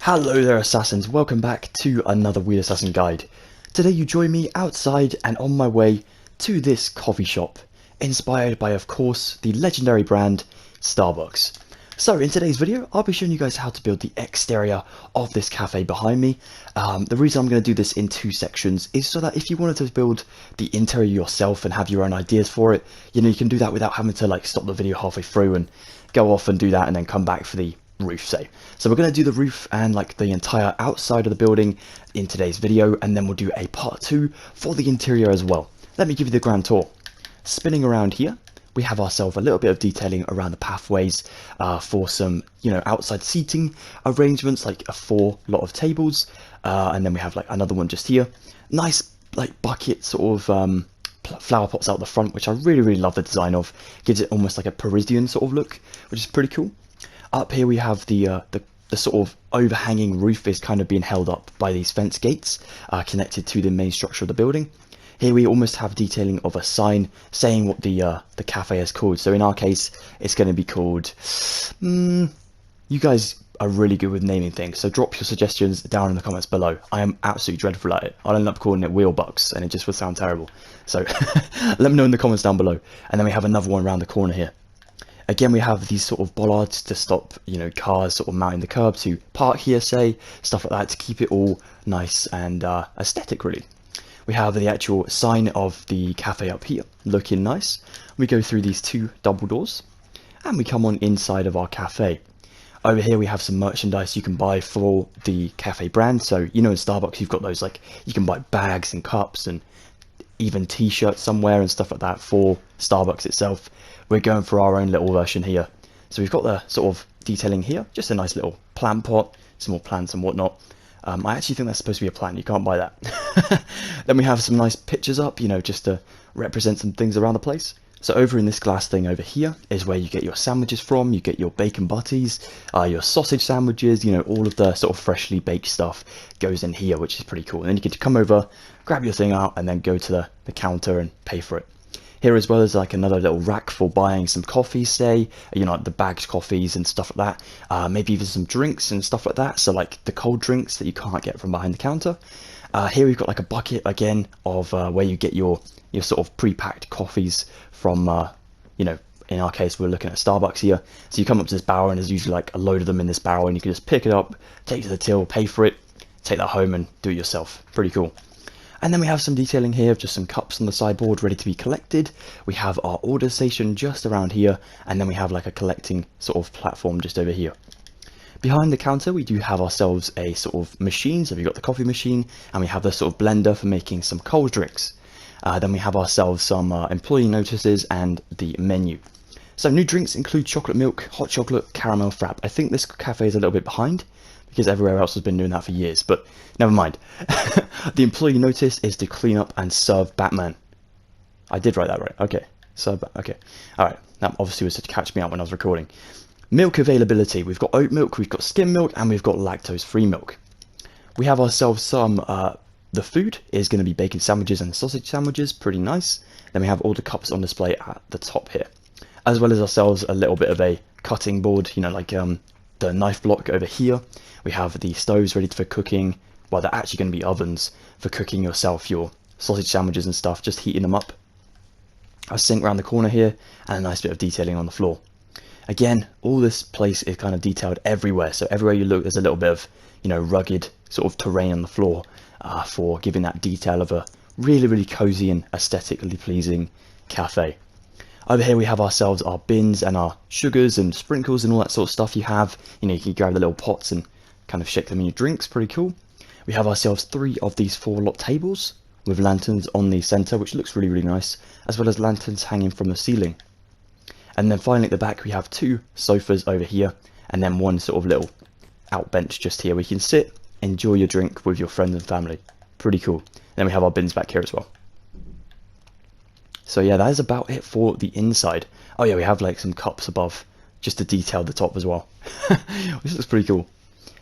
Hello there assassins, welcome back to another Weird Assassin Guide. Today you join me outside and on my way to this coffee shop, inspired by of course the legendary brand Starbucks. So in today's video I'll be showing you guys how to build the exterior of this cafe behind me. The reason I'm going to do this in two sections is so that if you wanted to build the interior yourself and have your own ideas for it, you can do that without having to stop the video halfway through and go off and do that and then come back for the roof, say. So we're going to do the roof and the entire outside of the building in today's video, and then we'll do a part 2 for the interior as well. Let me give you the grand tour. Spinning around here, we have ourselves a little bit of detailing around the pathways for some outside seating arrangements, like a 4 lot of tables, and then we have another one just here. Nice bucket sort of flower pots out the front, which I really love the design of. Gives it almost like a Parisian sort of look, which is pretty cool. Up here we have the sort of overhanging roof is kind of being held up by these fence gates connected to the main structure of the building. Here we almost have detailing of a sign saying what the cafe is called. So in our case, it's going to be called. You guys are really good with naming things, so drop your suggestions down in the comments below. I am absolutely dreadful at it. I'll end up calling it Wheelbucks, and it just would sound terrible. So let me know in the comments down below. And then we have another one around the corner here. Again, we have these sort of bollards to stop, cars sort of mounting the curb to park here, say, stuff like that, to keep it all nice and aesthetic, really. We have the actual sign of the cafe up here, looking nice. We go through these 2 double doors, and we come on inside of our cafe. Over here we have some merchandise you can buy for the cafe brand. So, in Starbucks you've got those, you can buy bags and cups and even t-shirts somewhere and stuff like that for Starbucks itself. We're going for our own little version here. So we've got the sort of detailing here, just a nice little plant pot, some more plants and whatnot. I actually think that's supposed to be a plant, you can't buy that. Then we have some nice pictures up, just to represent some things around the place. So over in this glass thing over here is where you get your sandwiches from. You get your bacon butties, your sausage sandwiches, all of the sort of freshly baked stuff goes in here, which is pretty cool. And then you get to come over, grab your thing out, and then go to the counter and pay for it. Here as well is another little rack for buying some coffees, say, the bagged coffees and stuff like that. Maybe even some drinks and stuff like that. So the cold drinks that you can't get from behind the counter. Here we've got a bucket again of where you get your sort of pre-packed coffees from, in our case we're looking at Starbucks here. So you come up to this barrel and there's usually a load of them in this barrel, and you can just pick it up, take it to the till, pay for it, take that home and do it yourself. Pretty cool. And then we have some detailing here of just some cups on the sideboard ready to be collected. We have our order station just around here, and then we have a collecting sort of platform just over here. Behind the counter we do have ourselves a sort of machine. So we've got the coffee machine, and we have the sort of blender for making some cold drinks. Then we have ourselves some employee notices and the menu. So new drinks include chocolate milk, hot chocolate, caramel frap. I think this cafe is a little bit behind, because everywhere else has been doing that for years, but never mind. The employee notice is to clean up and serve Batman. I did write that right. Okay. Serve. Okay. Alright. That obviously was to catch me out when I was recording. Milk availability. We've got oat milk, we've got skim milk, and we've got lactose-free milk. We have ourselves some, the food is going to be bacon sandwiches and sausage sandwiches. Pretty nice. Then we have all the cups on display at the top here. As well as ourselves a little bit of a cutting board, the knife block over here. We have the stoves ready for cooking. Well, they're actually going to be ovens for cooking yourself your sausage sandwiches and stuff, just heating them up. A sink around the corner here, and a nice bit of detailing on the floor. Again, all this place is kind of detailed everywhere, so everywhere you look there's a little bit of rugged sort of terrain on the floor for giving that detail of a really cozy and aesthetically pleasing cafe. Over here we have ourselves our bins and our sugars and sprinkles and all that sort of stuff you have. You can grab the little pots and kind of shake them in your drinks. Pretty cool. We have ourselves 3 of these 4 lot tables with lanterns on the center, which looks really nice, as well as lanterns hanging from the ceiling. And then finally at the back we have 2 sofas over here, and then one sort of little out bench just here where you can sit, enjoy your drink with your friends and family. Pretty cool. Then we have our bins back here as well. So yeah, that is about it for the inside. Oh yeah, we have some cups above just to detail the top as well. This looks pretty cool.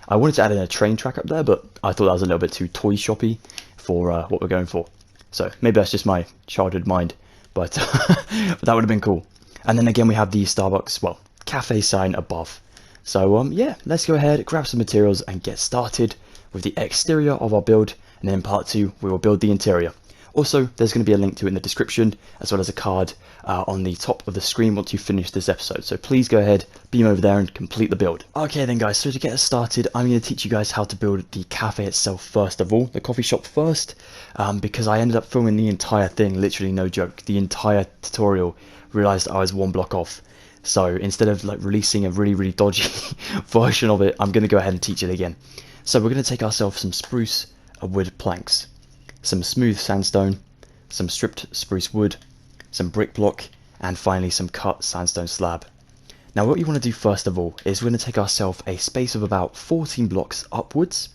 I wanted to add in a train track up there, but I thought that was a little bit too toy shoppy for what we're going for. So maybe that's just my childhood mind, but, but that would have been cool. And then again we have the Starbucks, well, cafe sign above. So yeah, let's go ahead, grab some materials and get started with the exterior of our build, and then in part 2 we will build the interior. Also, there's going to be a link to it in the description, as well as a card on the top of the screen once you finish this episode. So please go ahead, beam over there and complete the build. Okay then guys, so to get us started, I'm going to teach you guys how to build the cafe itself first of all, the coffee shop first, because I ended up filming the entire thing, literally no joke, the entire tutorial, realised I was one block off. So instead of like releasing a really dodgy version of it, I'm going to go ahead and teach it again. So we're going to take ourselves some spruce wood planks, some smooth sandstone, some stripped spruce wood, some brick block, and finally some cut sandstone slab. Now what you want to do first of all is we're going to take ourselves a space of about 14 blocks upwards,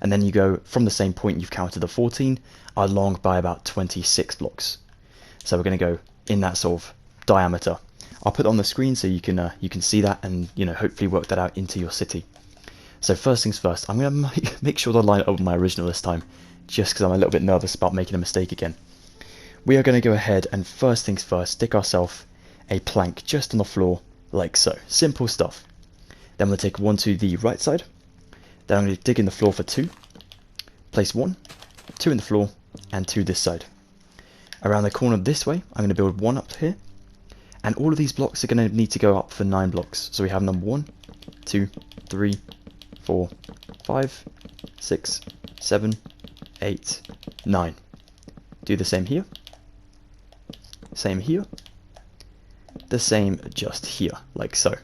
and then you go from the same point you've counted the 14 along by about 26 blocks. So we're going to go in that sort of diameter. I'll put it on the screen so you can see that and hopefully work that out into your city. So first things first, I'm going to make sure to line it up with my original this time, just because I'm a little bit nervous about making a mistake again. We are going to go ahead and first things first, stick ourselves a plank just on the floor, like so. Simple stuff. Then we'll take one to the right side. Then I'm going to dig in the floor for 2. Place 1, 2 in the floor, and 2 this side. Around the corner this way, I'm going to build 1 up here. And all of these blocks are going to need to go up for 9 blocks. So we have number 1, 2, 3, 4, 5, 6, 7, 8, 9. Do the same here. Same here. The same just here, like so.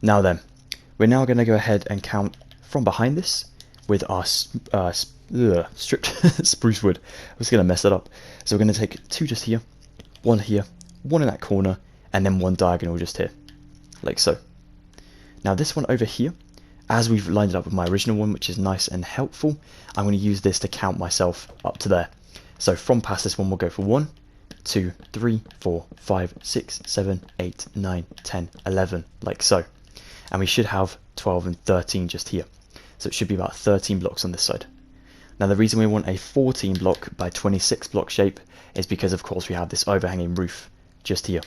Now then, we're now going to go ahead and count from behind this with our stripped spruce wood. I was going to mess it up. So we're going to take 2 just here, 1 here, 1 in that corner, and then 1 diagonal just here, like so. Now this one over here, as we've lined it up with my original one, which is nice and helpful, I'm going to use this to count myself up to there. So from past this one, we'll go for 1, 2, 3, 4, 5, 6, 7, 8, 9, 10, 11, like so. And we should have 12 and 13 just here. So it should be about 13 blocks on this side. Now the reason we want a 14 block by 26 block shape is because of course we have this overhanging roof just here.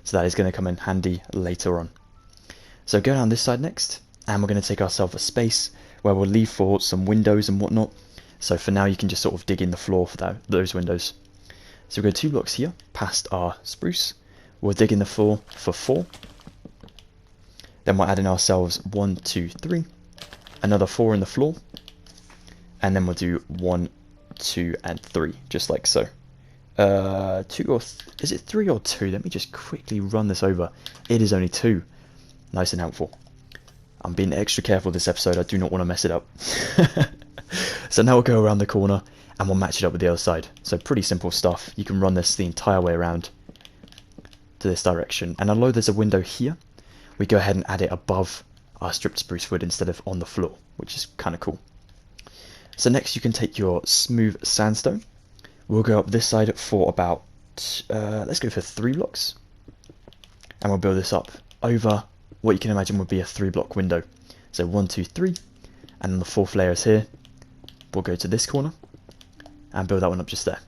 So that is going to come in handy later on. So go down this side next, and we're going to take ourselves a space where we'll leave for some windows and whatnot. So for now you can just sort of dig in the floor for those windows. So we'll go 2 blocks here past our spruce. We'll dig in the floor for 4. Then we'll add in ourselves 1, 2, 3. Another 4 in the floor. And then we'll do 1, 2, and 3, just like so. 2 or is it 3 or 2? Let me just quickly run this over. It is only 2. Nice and helpful. I'm being extra careful this episode. I do not want to mess it up. So now we'll go around the corner and we'll match it up with the other side. So pretty simple stuff. You can run this the entire way around to this direction. And although there's a window here, we go ahead and add it above our stripped spruce wood instead of on the floor, which is kind of cool. So next you can take your smooth sandstone. We'll go up this side for about, let's go for 3 blocks. And we'll build this up over what you can imagine would be a 3-block window. So 1, 2, 3, and then the 4th layer is here. We'll go to this corner and build that one up just there.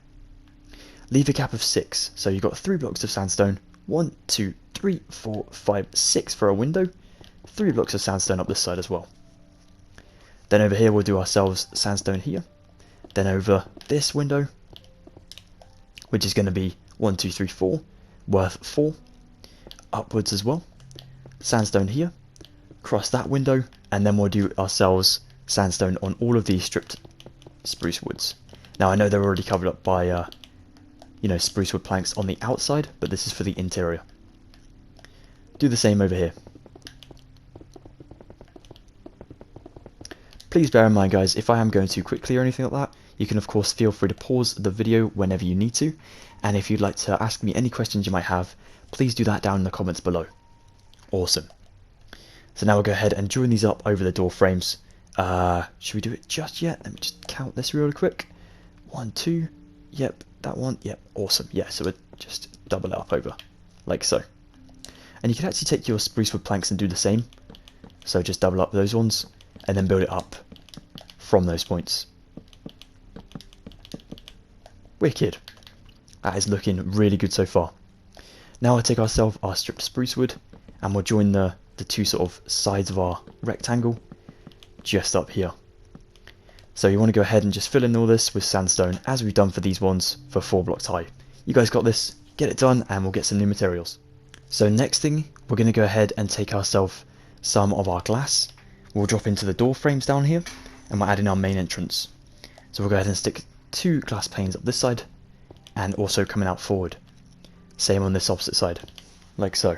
Leave a gap of 6, so you've got 3 blocks of sandstone, 1, 2, 3, 4, 5, 6 for a window, 3 blocks of sandstone up this side as well. Then over here we'll do ourselves sandstone here, then over this window, which is going to be 1, 2, 3, 4, worth 4, upwards as well, sandstone here, cross that window, and then we'll do ourselves sandstone on all of these stripped spruce woods. Now I know they're already covered up by spruce wood planks on the outside, but this is for the interior. Do the same over here. Please bear in mind guys, if I am going too quickly or anything like that, you can of course feel free to pause the video whenever you need to, and if you'd like to ask me any questions you might have, please do that down in the comments below. Awesome. So now we'll go ahead and join these up over the door frames. Should we do it just yet? Let me just count this real quick. 1, 2, yep, that one, yep, awesome. Yeah, so we'll just double it up over, like so. And you can actually take your spruce wood planks and do the same. So just double up those ones, and then build it up from those points. Wicked. That is looking really good so far. Now we'll take ourselves our stripped spruce wood, and we'll join the the two sort of sides of our rectangle just up here. So you want to go ahead and just fill in all this with sandstone as we've done for these ones for 4 blocks high. You guys got this, get it done and we'll get some new materials. So next thing, we're going to go ahead and take ourselves some of our glass. We'll drop into the door frames down here and we'll add in our main entrance. So we'll go ahead and stick 2 glass panes up this side and also coming out forward. Same on this opposite side, like so.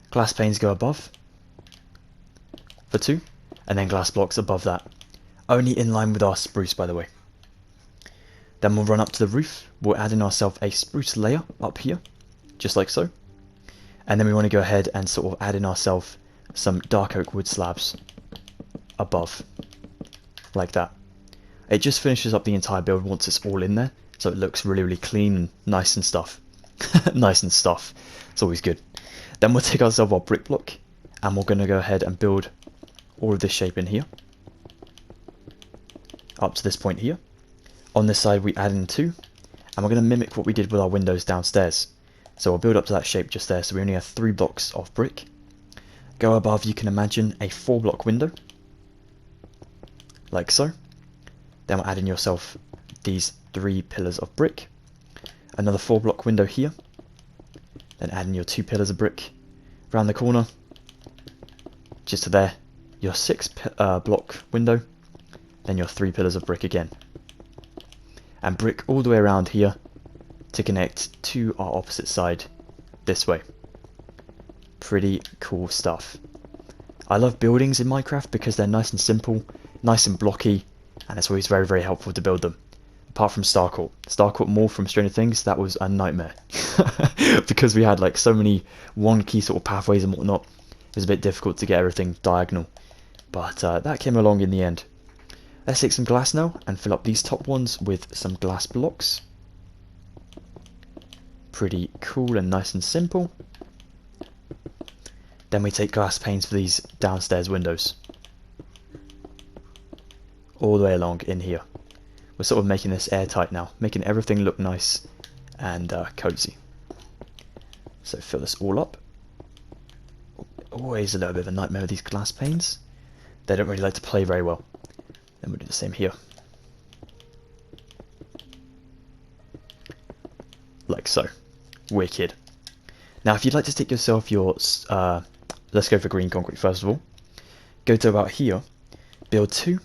Glass panes go above for 2 and then glass blocks above that. Only in line with our spruce, by the way. Then we'll run up to the roof. We'll add in ourselves a spruce layer up here, just like so. And then we want to go ahead and sort of add in ourselves some dark oak wood slabs above, like that. It just finishes up the entire build once it's all in there, so it looks really, really clean and nice and stuff. Nice and stuff. It's always good. Then we'll take ourselves our brick block, and we're going to go ahead and build all of this shape in here, up to this point here. On this side we add in 2, and we're going to mimic what we did with our windows downstairs. So we'll build up to that shape just there, so we only have 3 blocks of brick. Go above, you can imagine a 4 block window, like so. Then we'll add in yourself these 3 pillars of brick, another 4 block window here, then add in your 2 pillars of brick around the corner, just to there, your 6 block window, then your 3 pillars of brick again, and brick all the way around here to connect to our opposite side this way. Pretty cool stuff. I love buildings in Minecraft because they're nice and simple, nice and blocky, and it's always very, very helpful to build them. Apart from Starcourt Mall from Stranger Things, that was a nightmare. Because we had like so many wonky sort of pathways and whatnot, it was a bit difficult to get everything diagonal. But that came along in the end. Let's take some glass now and fill up these top ones with some glass blocks. Pretty cool and nice and simple. Then we take glass panes for these downstairs windows, all the way along in here. We're sort of making this airtight now, making everything look nice and cozy. So fill this all up. Always a little bit of a nightmare with these glass panes. They don't really like to play very well. Then we'll do the same here. Like so. Wicked. Now if you'd like to stick yourself your, let's go for green concrete first of all. Go to about here, build 2,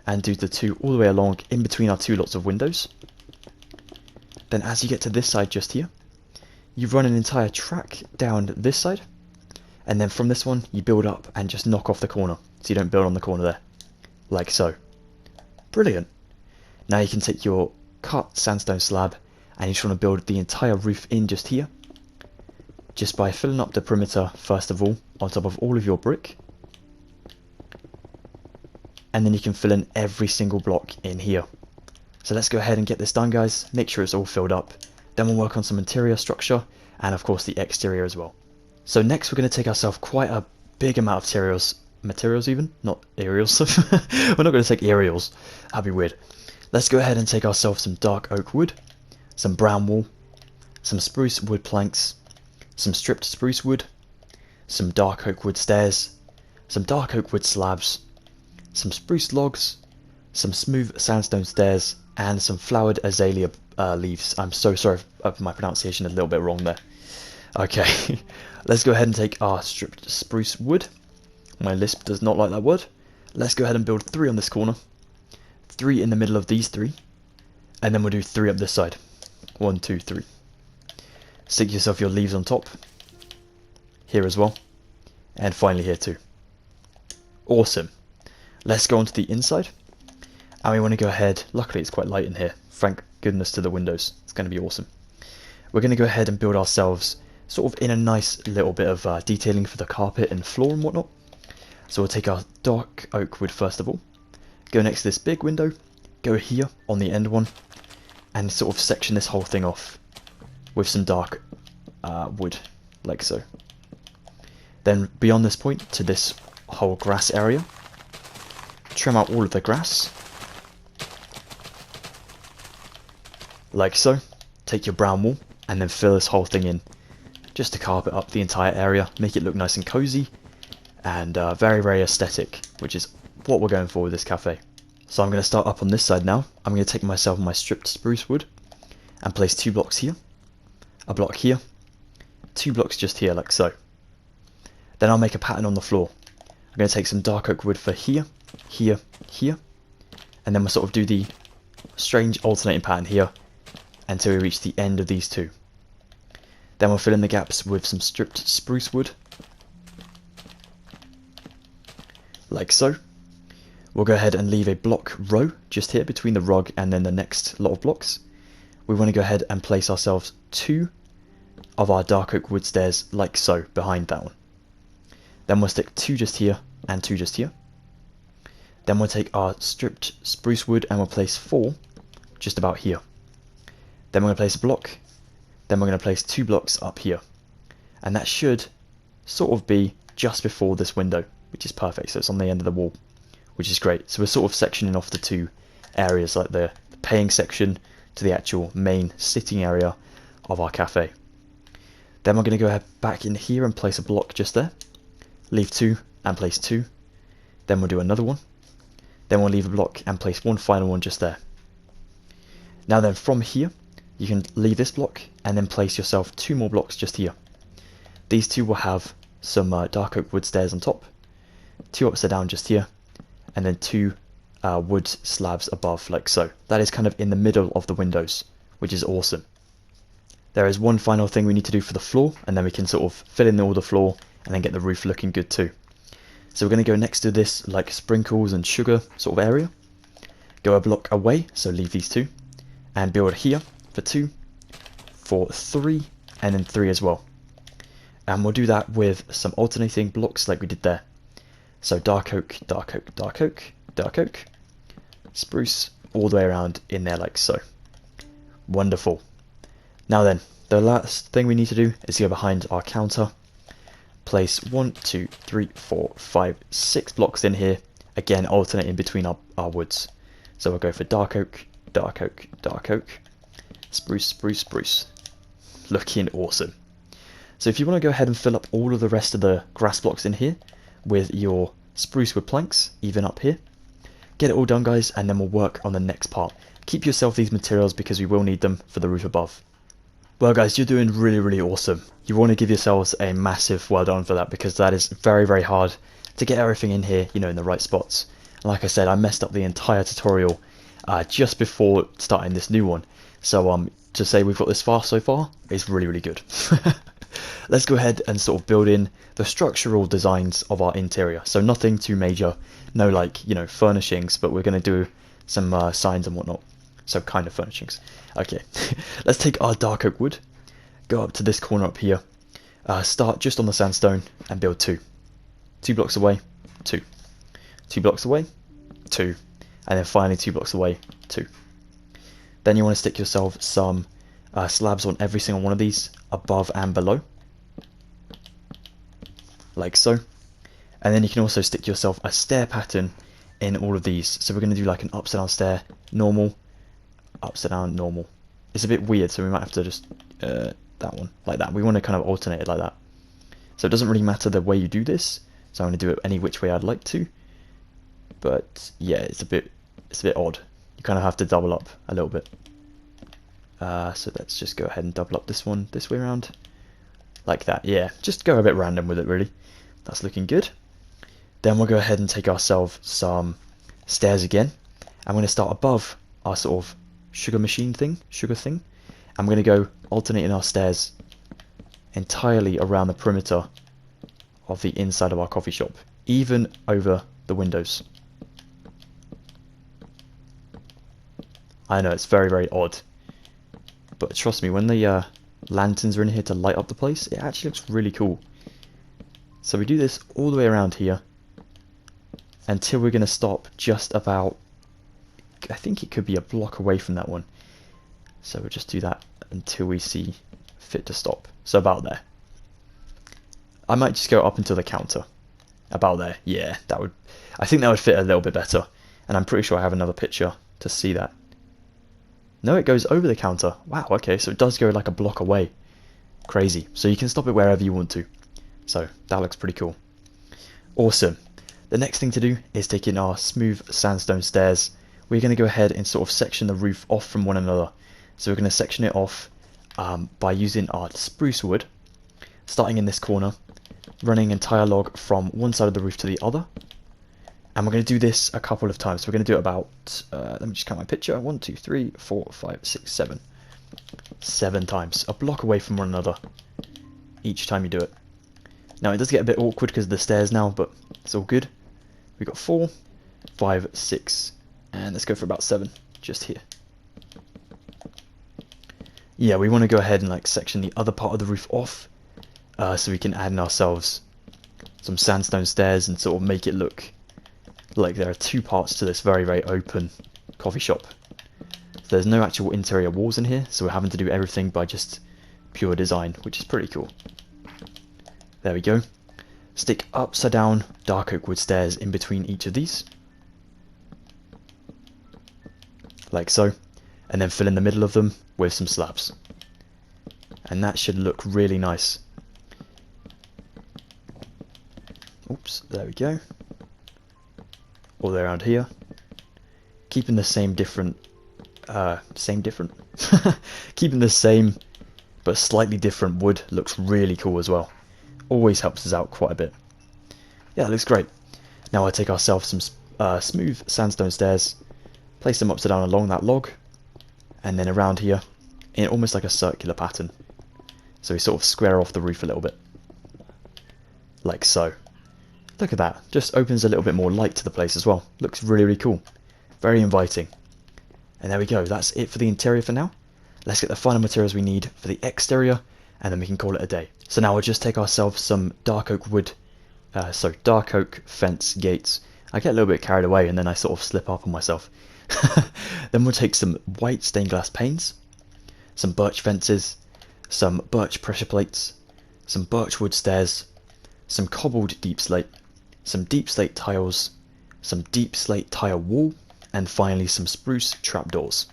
and do the 2 all the way along in between our 2 lots of windows. Then as you get to this side just here, you run an entire track down this side, and then from this one you build up and just knock off the corner, so you don't build on the corner there, like so. Brilliant. Now you can take your cut sandstone slab and you just want to build the entire roof in just here, just by filling up the perimeter first of all on top of all of your brick, and then you can fill in every single block in here. So let's go ahead and get this done, guys. Make sure it's all filled up, then we'll work on some interior structure and of course the exterior as well. So next we're going to take ourselves quite a big amount of materials even, not aerials. We're not going to take aerials, that'd be weird. Let's go ahead and take ourselves some dark oak wood, some brown wool, some spruce wood planks, some stripped spruce wood, some dark oak wood stairs, some dark oak wood slabs, some spruce logs, some smooth sandstone stairs, and some flowered azalea leaves. I'm so sorry for my pronunciation, a little bit wrong there. Okay, let's go ahead and take our stripped spruce wood. My lisp does not like that word. Let's go ahead and build 3 on this corner, 3 in the middle of these 3, and then we'll do 3 up this side. 1, 2, 3. Stick yourself your leaves on top, here as well, and finally here too. Awesome. Let's go on to the inside, and we want to go ahead, luckily it's quite light in here, thank goodness to the windows, it's going to be awesome. We're going to go ahead and build ourselves sort of in a nice little bit of detailing for the carpet and floor and whatnot. So we'll take our dark oak wood first of all, go next to this big window, go here on the end one, and sort of section this whole thing off with some dark wood, like so. Then beyond this point to this whole grass area, trim out all of the grass, like so. Take your brown wool and then fill this whole thing in, just to carpet up the entire area, make it look nice and cozy, and very, very aesthetic, which is what we're going for with this cafe. So I'm going to start up on this side now. I'm going to take myself my stripped spruce wood and place 2 blocks here, a block here, 2 blocks just here like so. Then I'll make a pattern on the floor. I'm going to take some dark oak wood for here, here, here, and then we'll sort of do the strange alternating pattern here until we reach the end of these 2. Then we'll fill in the gaps with some stripped spruce wood, like so. We'll go ahead and leave a block row just here between the rug and then the next lot of blocks. We want to go ahead and place ourselves 2 of our dark oak wood stairs like so behind that one. Then we'll stick 2 just here and 2 just here. Then we'll take our stripped spruce wood and we'll place 4 just about here. Then we're going to place a block. Then we're going to place 2 blocks up here. And that should sort of be just before this window, which is perfect. So it's on the end of the wall, which is great. So we're sort of sectioning off the 2 areas, like the paying section to the actual main sitting area of our cafe. Then we're going to go ahead back in here and place a block just there. Leave 2 and place 2. Then we'll do another one. Then we'll leave a block and place one final one just there. Now then, from here, you can leave this block and then place yourself 2 more blocks just here. These 2 will have some dark oak wood stairs on top, 2 upside down just here, and then 2 wood slabs above like so. That is kind of in the middle of the windows, which is awesome. There is one final thing we need to do for the floor, and then we can sort of fill in all the floor and then get the roof looking good too. So we're going to go next to this like sprinkles and sugar sort of area. Go a block away, so leave these 2, and build here for 2, for 3, and then 3 as well. And we'll do that with some alternating blocks like we did there. So dark oak, dark oak, dark oak, dark oak, spruce, all the way around in there like so. Wonderful. Now then, the last thing we need to do is go behind our counter. Place 1, 2, 3, 4, 5, 6 blocks in here, again alternating between our woods. So we'll go for dark oak, dark oak, dark oak, spruce, spruce, spruce. Looking awesome. So if you want to go ahead and fill up all of the rest of the grass blocks in here with your spruce wood planks, even up here, get it all done guys, and then we'll work on the next part. Keep yourself these materials because we will need them for the roof above. Well guys, you're doing really, really awesome. You want to give yourselves a massive well done for that, because that is very, very hard to get everything in here, you know, in the right spots. Like I said, I messed up the entire tutorial just before starting this new one. So to say we've got this far so far is really, really good. Let's go ahead and sort of build in the structural designs of our interior. So nothing too major, no like, you know, furnishings, but we're going to do some signs and whatnot. So kind of furnishings. Okay, let's take our dark oak wood, go up to this corner up here, start just on the sandstone and build 2. 2 blocks away, 2. 2 blocks away, 2. And then finally 2 blocks away, 2. Then you want to stick yourself some slabs on every single one of these, above and below. Like so. And then you can also stick yourself a stair pattern in all of these. So we're going to do like an upside down stair, normal, upside down, normal. It's a bit weird, so we might have to just that one like that. We want to kind of alternate it like that. So it doesn't really matter the way you do this. So I'm going to do it any which way I'd like to. But yeah, it's a bit odd. You kind of have to double up a little bit. So let's just go ahead and double up this one this way around, like that. Yeah, just go a bit random with it really. That's looking good. Then we'll go ahead and take ourselves some stairs again. I'm going to start above our sort of sugar thing. I'm going to go alternating our stairs entirely around the perimeter of the inside of our coffee shop, even over the windows. I know it's very, very odd, but trust me, when the lanterns are in here to light up the place, it actually looks really cool. So we do this all the way around here until we're going to stop just about, I think it could be a block away from that one. So we'll just do that until we see fit to stop. So about there. I might just go up until the counter. About there. Yeah, I think that would fit a little bit better. And I'm pretty sure I have another picture to see that. No, it goes over the counter. Wow, okay, so it does go like a block away. Crazy. So you can stop it wherever you want to. So that looks pretty cool. Awesome. The next thing to do is take in our smooth sandstone stairs. We're going to go ahead and sort of section the roof off from one another. So we're going to section it off by using our spruce wood, starting in this corner, running entire log from one side of the roof to the other. And we're going to do this a couple of times. So we're going to do it about, let me just count my picture, 1, 2, 3, 4, 5, 6, 7. 7 times, a block away from one another each time you do it. Now it does get a bit awkward because of the stairs now, but it's all good. We've got 4, 5, 6, and let's go for about 7, just here. Yeah, we want to go ahead and like section the other part of the roof off, so we can add in ourselves some sandstone stairs and sort of make it look like there are 2 parts to this very, very open coffee shop. So there's no actual interior walls in here, so we're having to do everything by just pure design, which is pretty cool. There we go. Stick upside down dark oak wood stairs in between each of these, like so, and then fill in the middle of them with some slabs, and that should look really nice. Oops, there we go. All the way around here, keeping the keeping the same but slightly different wood looks really cool as well. Always helps us out quite a bit. Yeah, it looks great. Now I'll take ourselves some smooth sandstone stairs, place them upside down along that log, and then around here in almost like a circular pattern. So we sort of square off the roof a little bit, like so. Look at that, just opens a little bit more light to the place as well. Looks really, really cool. Very inviting. And there we go, that's it for the interior for now. Let's get the final materials we need for the exterior, and then we can call it a day. So now we'll just take ourselves some dark oak wood, dark oak fence gates. I get a little bit carried away and then I sort of slip up on myself. Then we'll take some white stained glass panes, some birch fences, some birch pressure plates, some birch wood stairs, some cobbled deep slate, some deep slate tiles, some deep slate tile wall, and finally some spruce trapdoors.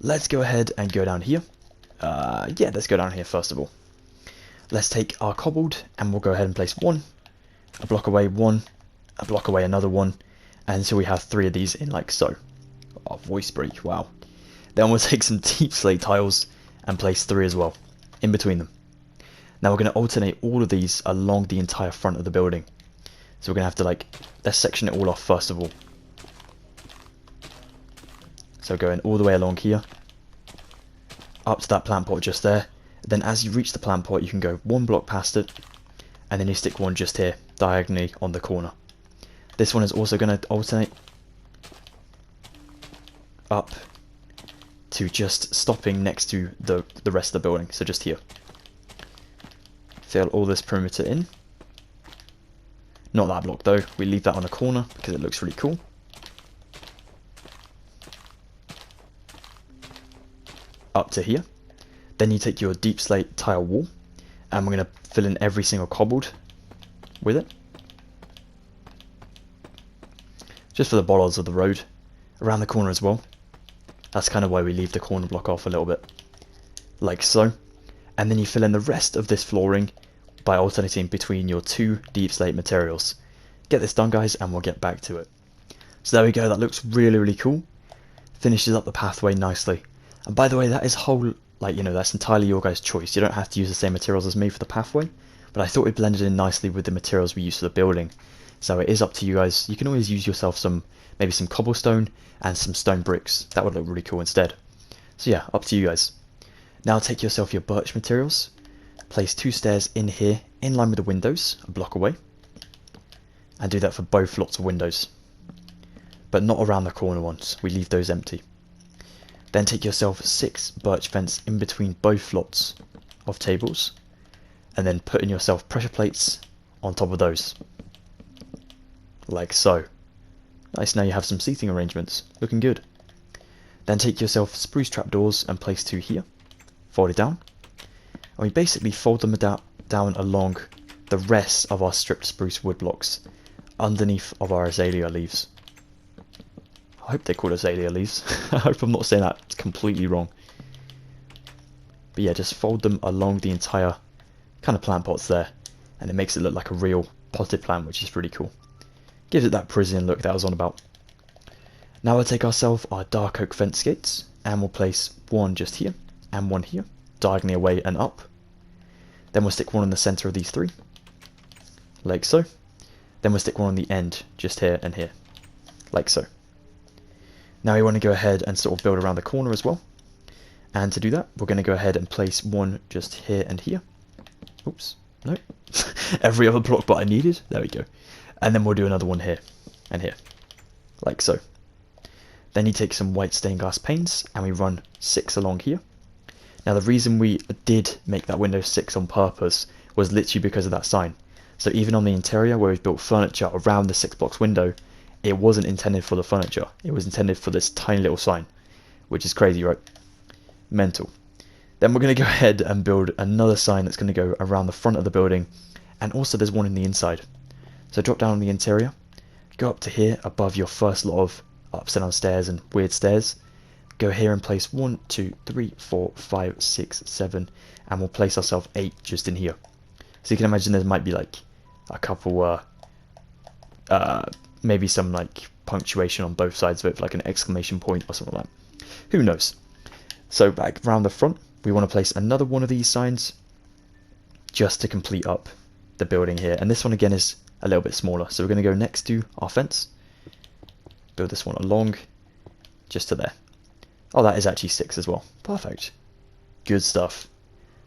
Let's go ahead and go down here. Let's go down here first of all. Let's take our cobbled and we'll go ahead and place 1, a block away 1, a block away another 1, until we have 3 of these in like so. Oh, voice break, wow. Then we'll take some deep slate tiles and place 3 as well, in between them. Now we're going to alternate all of these along the entire front of the building. So we're going to have to let's section it all off first of all. So going all the way along here, up to that plant pot just there. Then as you reach the plant pot, you can go 1 block past it, and then you stick 1 just here, diagonally on the corner. This one is also going to alternate up to just stopping next to the rest of the building, so just here. Fill all this perimeter in. Not that block though, we leave that on the corner because it looks really cool. Up to here. Then you take your deep slate tile wall, and we're going to fill in every single cobbled with it. Just for the bollards of the road. Around the corner as well. That's kind of why we leave the corner block off a little bit. Like so. And then you fill in the rest of this flooring by alternating between your 2 deep slate materials. Get this done guys and we'll get back to it. So there we go, that looks really, really cool. Finishes up the pathway nicely. And by the way, that is that's entirely your guys' choice. You don't have to use the same materials as me for the pathway, but I thought it blended in nicely with the materials we use for the building. So it is up to you guys. You can always use yourself maybe some cobblestone and some stone bricks. That would look really cool instead. So yeah, up to you guys. Now take yourself your birch materials, place 2 stairs in here, in line with the windows, a block away, and do that for both lots of windows. But not around the corner ones, we leave those empty. Then take yourself 6 birch fence in between both lots of tables, and then put in yourself pressure plates on top of those. Like so. Nice, now you have some seating arrangements, looking good. Then take yourself spruce trapdoors and place 2 here, fold it down, and we basically fold them down along the rest of our stripped spruce wood blocks, underneath of our azalea leaves. I hope they're called azalea leaves. I hope I'm not saying that completely wrong. But yeah, just fold them along the entire kind of plant pots there, and it makes it look like a real potted plant, which is pretty cool. Gives it that Parisian look that I was on about. Now we'll take ourselves our dark oak fence gates, and we'll place one just here, and one here, diagonally away and up. Then we'll stick one in the centre of these three, like so. Then we'll stick one on the end, just here and here, like so. Now we want to go ahead and sort of build around the corner as well. And to do that, we're going to go ahead and place one just here and here. Oops, no. Every other block but I needed. There we go. And then we'll do another one here and here, like so. Then you take some white stained glass panes and we run 6 along here. Now the reason we did make that window 6 on purpose was literally because of that sign. So even on the interior where we've built furniture around the 6 blocks window, it wasn't intended for the furniture. It was intended for this tiny little sign, which is crazy, right? Mental. Then we're going to go ahead and build another sign that's going to go around the front of the building, and also there's one in the inside. So drop down on the interior, go up to here above your first lot of ups and down stairs and weird stairs. Go here and place 1, 2, 3, 4, 5, 6, 7, and we'll place ourselves 8 just in here. So you can imagine there might be like a couple, maybe some like punctuation on both sides of it, like an exclamation point or something like that. Who knows? So back around the front, we want to place another one of these signs just to complete up the building here. And this one again is a little bit smaller. So we're going to go next to our fence, build this one along just to there. Oh, that is actually 6 as well. Perfect. Good stuff.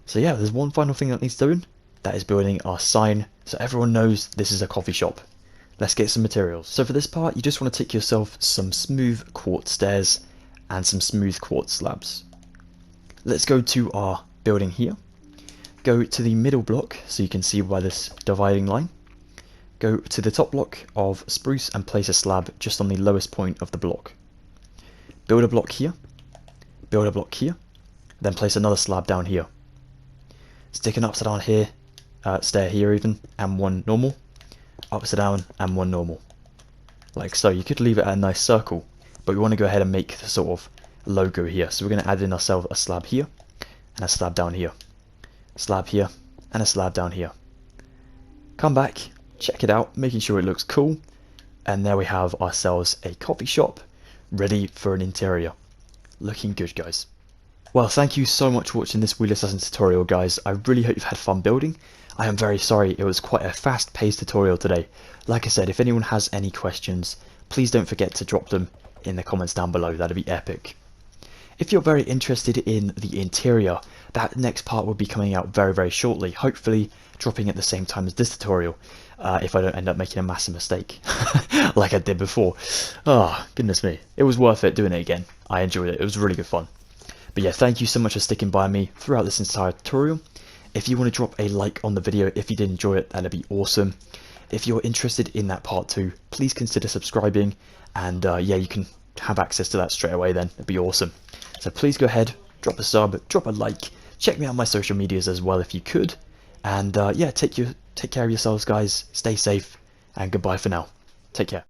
So yeah, there's one final thing that needs doing. That is building our sign so everyone knows this is a coffee shop. Let's get some materials. So for this part, you just want to take yourself some smooth quartz stairs and some smooth quartz slabs. Let's go to our building here. Go to the middle block so you can see by this dividing line. Go to the top block of spruce and place a slab just on the lowest point of the block. Build a block here. Build a block here. Then place another slab down here. Stick an upside down here, stair here even, and one normal. Upside down and one normal. Like so. You could leave it at a nice circle, but we want to go ahead and make the sort of logo here. So we're going to add in ourselves a slab here and a slab down here. Slab here and a slab down here. Come back, check it out, making sure it looks cool, and there we have ourselves a coffee shop ready for an interior. Looking good, guys. Well, thank you so much for watching this Wheel Assassin tutorial, guys. I really hope you've had fun building. I am very sorry it was quite a fast-paced tutorial today. Like I said, if anyone has any questions, please don't forget to drop them in the comments down below. That'd be epic. If you're very interested in the interior, that next part will be coming out very, very shortly, hopefully dropping at the same time as this tutorial, if I don't end up making a massive mistake, like I did before. Oh, goodness me. It was worth it doing it again. I enjoyed it. It was really good fun. But yeah, thank you so much for sticking by me throughout this entire tutorial. If you want to drop a like on the video if you did enjoy it, that'd be awesome. If you're interested in that part 2, please consider subscribing, and yeah, you can have access to that straight away then. It'd be awesome. So please go ahead, drop a sub, drop a like, check me out on my social medias as well if you could, and yeah, take care of yourselves, guys, stay safe, and goodbye for now. Take care.